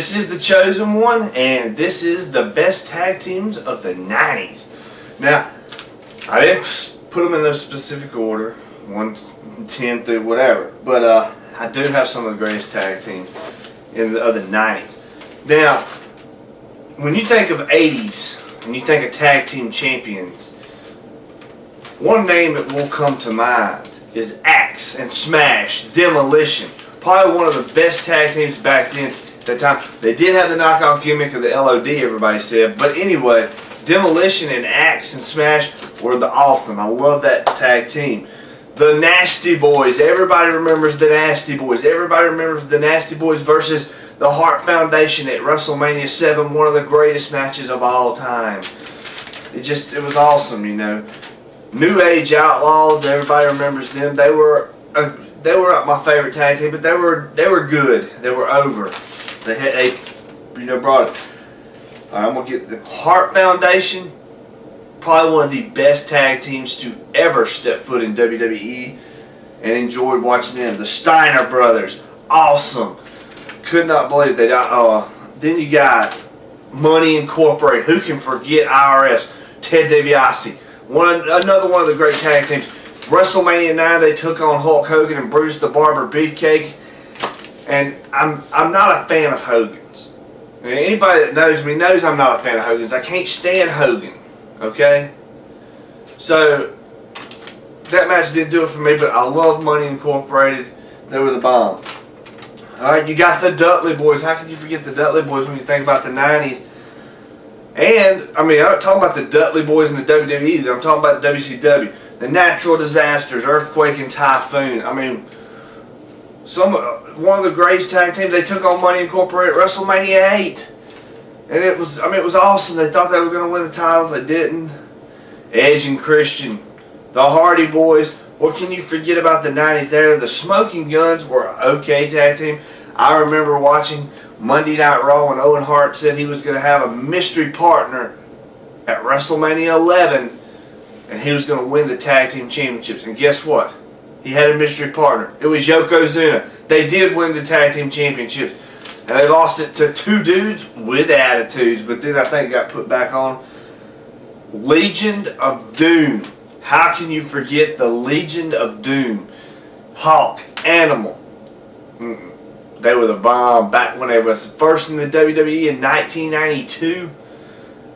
This is the chosen one, and this is the best tag teams of the 90s. Now, I didn't put them in no specific order, 1 to 10 through whatever, but I do have some of the greatest tag teams in the 90s. Now, when you think of 80s, when you think of tag team champions, one name that will come to mind is Axe and Smash, Demolition. Probably one of the best tag teams back then at that time. They did have the knockout gimmick of the LOD, everybody said. But anyway, Demolition and Axe and Smash were the awesome. I love that tag team. The Nasty Boys. Everybody remembers the Nasty Boys. Everybody remembers the Nasty Boys versus the Hart Foundation at WrestleMania 7. One of the greatest matches of all time. It was awesome, you know. New Age Outlaws. Everybody remembers them. They were not my favorite tag team, but they were good. They were over. They brought it. Alright, I'm gonna get the Hart Foundation. Probably one of the best tag teams to ever step foot in WWE, and enjoyed watching them. The Steiner Brothers, awesome. Could not believe they died. Then you got Money Incorporated. Who can forget IRS? Ted DiBiase. Another one of the great tag teams. WrestleMania 9, they took on Hulk Hogan and Bruce the Barber Beefcake. And I'm not a fan of Hogan's. Anybody that knows me knows I'm not a fan of Hogan's. I can't stand Hogan. Okay? So, that match didn't do it for me, but I love Money Incorporated. They were the bomb. Alright, you got the Dudley Boys. How can you forget the Dudley Boys when you think about the 90s? And, I'm not talking about the Dudley Boys in the WWE either. I'm talking about the WCW. The Natural Disasters, Earthquake and Typhoon. One of the greatest tag teams. They took on Money Incorporated at WrestleMania 8. And it was awesome. They thought they were going to win the titles. They didn't. Edge and Christian. The Hardy Boys. What can you forget about the 90s there? The Smoking Guns were an okay tag team. I remember watching Monday Night Raw when Owen Hart said he was going to have a mystery partner at WrestleMania 11. And he was going to win the tag team championships. And guess what? He had a mystery partner. It was Yokozuna. They did win the tag team championships. And they lost it to two dudes with attitudes. But then I think it got put back on. Legion of Doom. How can you forget the Legion of Doom? Hawk, Animal. They were the bomb back when they was first in the WWE in 1992.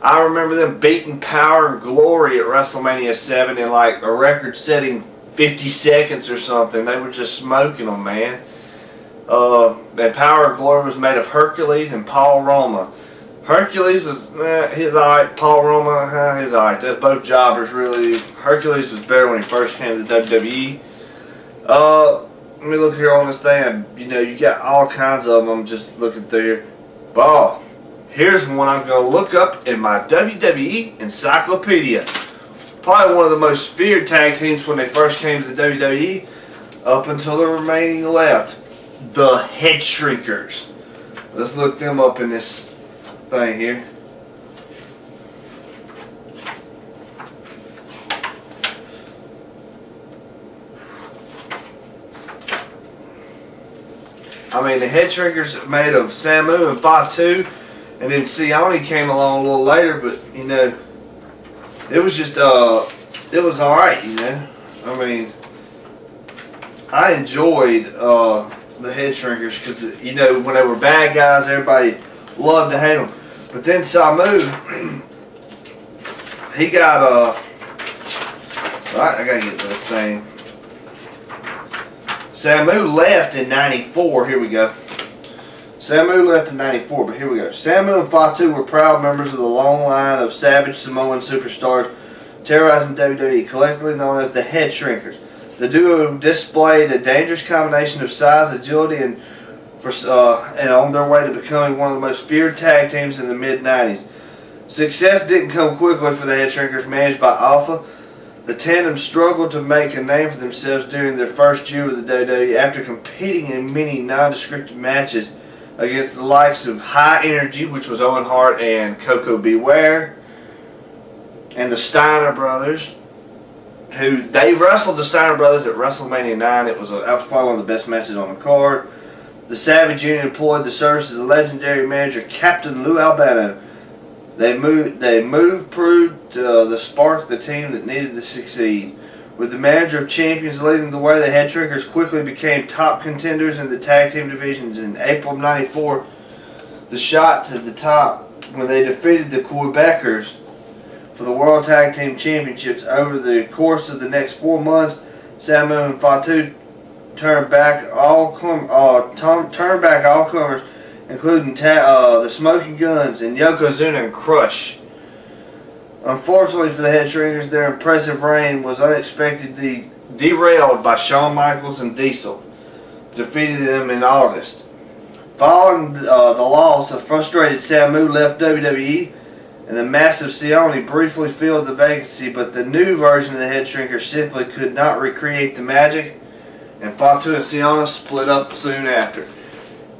I remember them beating Power and Glory at WrestleMania 7 in like a record-setting 50 seconds or something. They were just smoking them, man. And Power and Glory was made of Hercules and Paul Roma. Hercules was, he's alright. Paul Roma, he's alright. That's both jobbers, really. Hercules was better when he first came to the WWE. Let me look here on this thing. You got all kinds of them. I'm just looking through here. But, here's one I'm going to look up in my WWE encyclopedia. Probably one of the most feared tag teams when they first came to the WWE, up until the remaining left. The Head Shrinkers. Let's look them up in this thing here. The Head Shrinkers made of Samu and Fatu, and then Sione came along a little later, but it was just it was alright, I enjoyed the Head Shrinkers because when they were bad guys, everybody loved to hate them. But then Samu, he got right, I gotta get this thing. Samu left in 94. Here we go. Samu left in 94, but here we go. Samu and Fatu were proud members of the long line of savage Samoan superstars terrorizing WWE, collectively known as the Head Shrinkers. The duo displayed a dangerous combination of size, agility, and on their way to becoming one of the most feared tag teams in the mid-90s. Success didn't come quickly for the Head Shrinkers, managed by Alpha. The tandem struggled to make a name for themselves during their first year with the WWE after competing in many nondescript matches against the likes of High Energy, which was Owen Hart and Coco Beware, and the Steiner Brothers, who they wrestled the Steiner Brothers at WrestleMania 9. That was probably one of the best matches on the card. the Savage Union employed the services of legendary manager Captain Lou Albano. They proved the spark the team that needed to succeed. With the manager of champions leading the way, the Head Shrinkers quickly became top contenders in the tag team divisions. In April of '94, the shot to the top when they defeated the Quebecers for the World Tag Team Championships. Over the course of the next 4 months, Samu and Fatu turned back all comers, including the Smoking Guns and Yokozuna and Crush. Unfortunately for the Head Shrinkers, their impressive reign was unexpectedly derailed by Shawn Michaels and Diesel, defeating them in August. Following the loss, a frustrated Samu left WWE, and the massive Sione briefly filled the vacancy, but the new version of the Head Shrinkers simply could not recreate the magic, and Fatu and Sione split up soon after.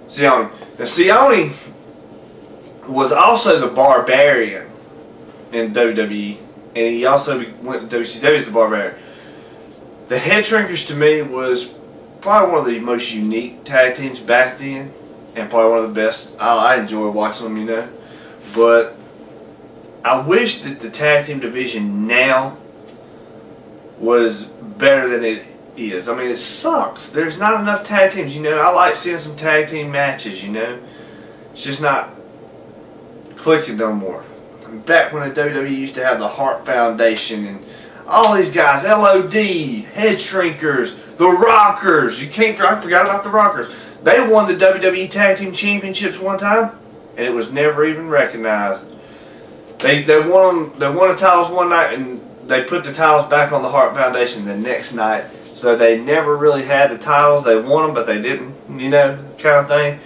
Sione. Now, Sione was also the Barbarian in WWE, and he also went to WCW as the Barbarian. The Head Shrinkers to me was probably one of the most unique tag teams back then, and probably one of the best. I enjoy watching them, you know. But I wish that the tag team division now was better than it is. I mean, it sucks. There's not enough tag teams, you know. I like seeing some tag team matches, you know. It's just not clicking no more. Back when the WWE used to have the Hart Foundation and all these guys, LOD, Head Shrinkers, the Rockers. I forgot about the Rockers. They won the WWE Tag Team Championships one time, and it was never even recognized. They won the titles one night, and they put the titles back on the Hart Foundation the next night. So they never really had the titles. They won them, but they didn't, you know, kind of thing.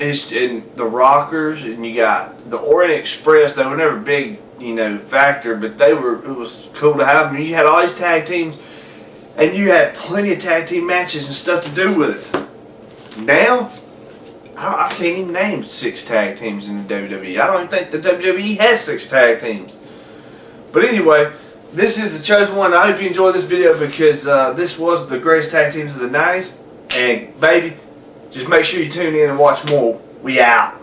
It's in the Rockers, and you got the Orient Express. They were never a big, you know, factor, but it was cool to have them. You had all these tag teams, and you had plenty of tag team matches and stuff to do with it. Now, I can't even name 6 tag teams in the WWE. I don't even think the WWE has 6 tag teams. But anyway, this is the chosen one. I hope you enjoyed this video, because this was the greatest tag teams of the 90s. And baby, just make sure you tune in and watch more. We out.